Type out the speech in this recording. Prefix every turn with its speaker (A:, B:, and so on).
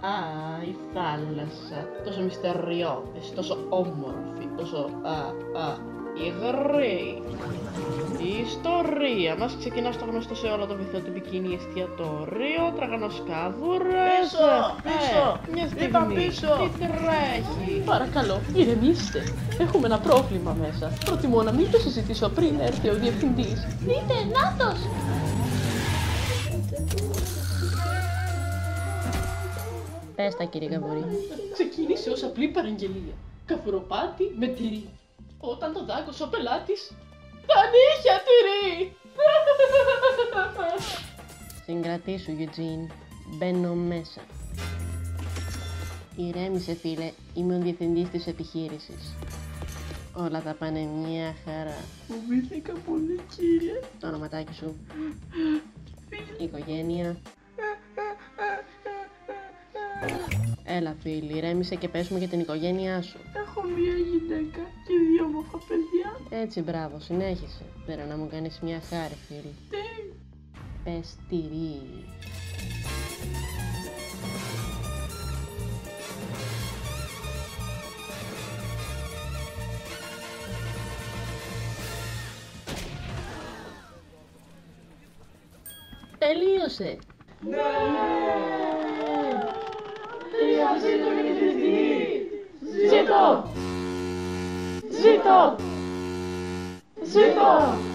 A: Α, η θάλασσα. Τόσο μυστεριώδης, τόσο όμορφη, τόσο υγρή. Η ιστορία μας ξεκινά στο γνωστό σε όλο το βυθό του μπικίνι εστιατόριο, τραγανοσκάβουρες.
B: Πίσω!
A: Μια
B: Είπα
A: στιγμή.
B: πίσω!
A: Τι τρέχει?
B: Παρακαλώ, ηρεμήστε. Έχουμε ένα πρόβλημα μέσα. Προτιμώ να μην το συζητήσω πριν έρθει ο διευθυντής.
C: Δείτε, νάτος!
D: Πες τα, κύριε Γαβουρή.
B: Ξεκίνησε ως απλή παραγγελία. Καφουροπάτι με τυρί. Όταν το δάκωσε ο πελάτης, δεν είχε τυρί!
D: Συγκρατήσου, Eugene. Μπαίνω μέσα. Ηρέμησε, φίλε. Είμαι ο διευθυντής της επιχείρησης. Όλα θα πάνε μια χαρά.
B: Φοβήθηκα πολύ, κύριε.
D: Το ονοματάκι σου. Οικογένεια. Έλα, φίλη, ηρέμησε και πες μου για την οικογένειά σου.
B: Έχω μία γυναίκα και 2 όμορφα παιδιά.
D: Έτσι, μπράβο, συνέχισε. Πέρα να μου κάνεις μια χάρη, φίλη.
B: Τι?
D: Πες τυρί. Τελείωσε.
B: Ζήτω! Ζήτω! Ζήτω!